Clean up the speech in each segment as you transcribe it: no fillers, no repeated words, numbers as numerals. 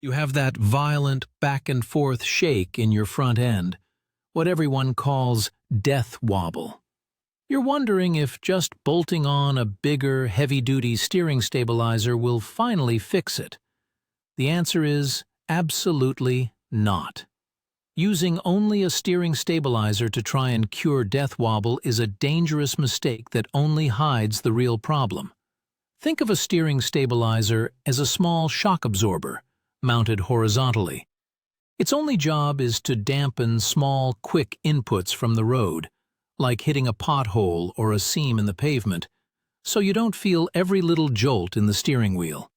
You have that violent back-and-forth shake in your front end, what everyone calls death wobble. You're wondering if just bolting on a bigger, heavy-duty steering stabilizer will finally fix it. The answer is absolutely not. Using only a steering stabilizer to try and cure death wobble is a dangerous mistake that only hides the real problem. Think of a steering stabilizer as a small shock absorber, mounted horizontally. Its only job is to dampen small, quick inputs from the road, like hitting a pothole or a seam in the pavement, so you don't feel every little jolt in the steering wheel.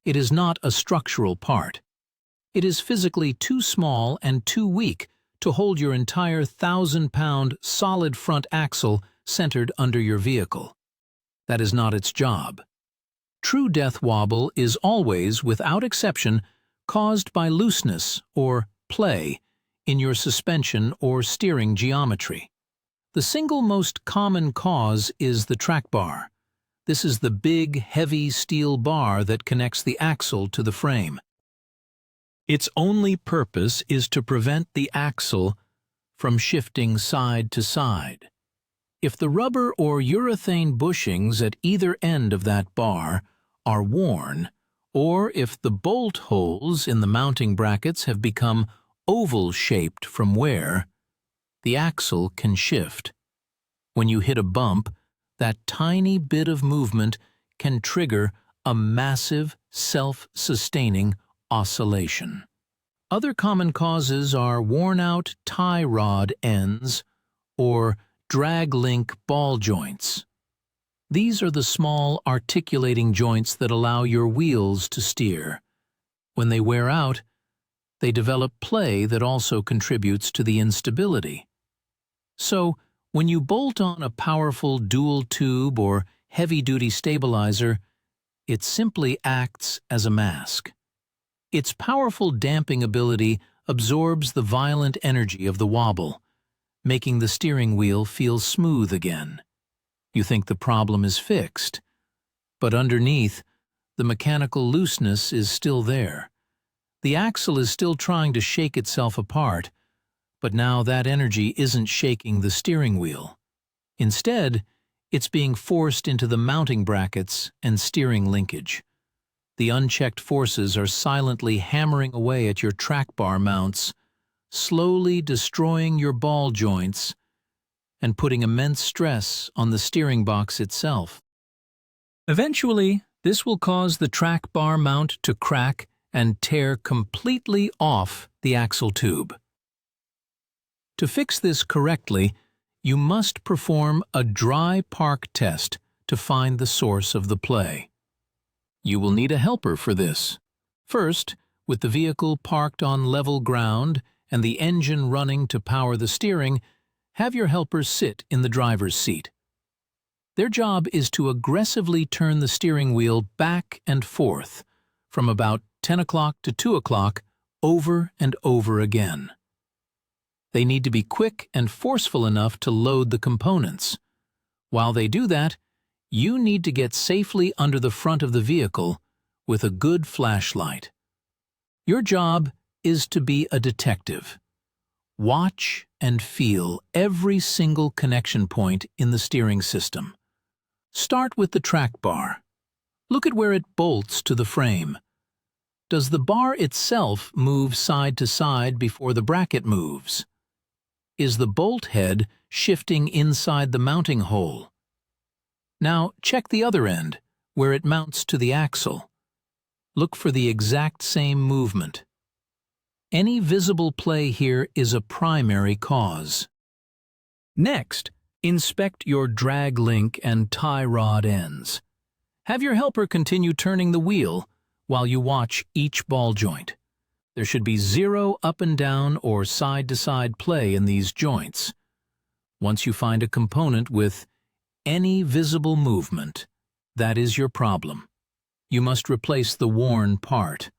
It is not a structural part. It is physically too small and too weak to hold your entire 1,000-pound solid front axle centered under your vehicle. That is not its job. True death wobble is always, without exception, caused by looseness or play in your suspension or steering geometry. The single most common cause is the track bar. This is the big, heavy steel bar that connects the axle to the frame. Its only purpose is to prevent the axle from shifting side to side. If the rubber or urethane bushings at either end of that bar are worn, or if the bolt holes in the mounting brackets have become oval-shaped from wear, the axle can shift. When you hit a bump, that tiny bit of movement can trigger a massive, self-sustaining oscillation. Other common causes are worn-out tie rod ends or drag link ball joints. These are the small articulating joints that allow your wheels to steer. When they wear out, they develop play that also contributes to the instability. So, when you bolt on a powerful dual-tube or heavy-duty stabilizer, it simply acts as a mask. Its powerful damping ability absorbs the violent energy of the wobble, making the steering wheel feel smooth again. You think the problem is fixed, but underneath, the mechanical looseness is still there. The axle is still trying to shake itself apart, but now that energy isn't shaking the steering wheel. Instead, it's being forced into the mounting brackets and steering linkage. The unchecked forces are silently hammering away at your track bar mounts, slowly destroying your ball joints and putting immense stress on the steering box itself. Eventually, this will cause the track bar mount to crack and tear completely off the axle tube. To fix this correctly, you must perform a dry park test to find the source of the play. You will need a helper for this. First, with the vehicle parked on level ground and the engine running to power the steering, have your helpers sit in the driver's seat. Their job is to aggressively turn the steering wheel back and forth from about 10 o'clock to 2 o'clock over and over again. They need to be quick and forceful enough to load the components. While they do that, you need to get safely under the front of the vehicle with a good flashlight. Your job is to be a detective. Watch and feel every single connection point in the steering system. Start with the track bar. Look at where it bolts to the frame. Does the bar itself move side to side before the bracket moves? Is the bolt head shifting inside the mounting hole? Now check the other end, where it mounts to the axle. Look for the exact same movement. Any visible play here is a primary cause. Next, inspect your drag link and tie rod ends. Have your helper continue turning the wheel while you watch each ball joint. There should be zero up and down or side-to-side play in these joints. Once you find a component with any visible movement, that is your problem. You must replace the worn part.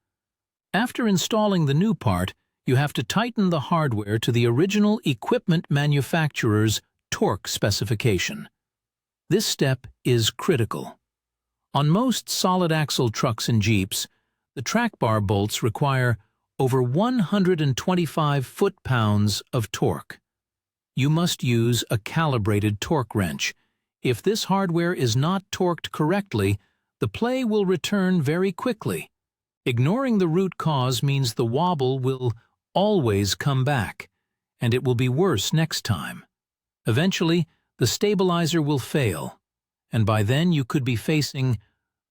After installing the new part, you have to tighten the hardware to the original equipment manufacturer's torque specification. This step is critical. On most solid-axle trucks and Jeeps, The track bar bolts require over 125 foot-pounds of torque. You must use a calibrated torque wrench. If this hardware is not torqued correctly, the play will return very quickly. Ignoring the root cause means the wobble will always come back, and it will be worse next time. Eventually, the stabilizer will fail, and by then you could be facing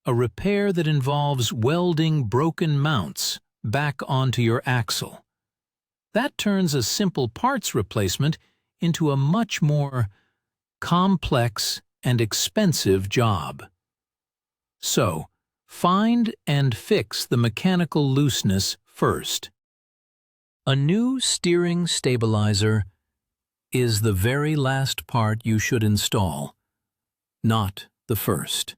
a repair that involves welding broken mounts back onto your axle. That turns a simple parts replacement into a much more complex and expensive job. So, find and fix the mechanical looseness first. A new steering stabilizer is the very last part you should install, not the first.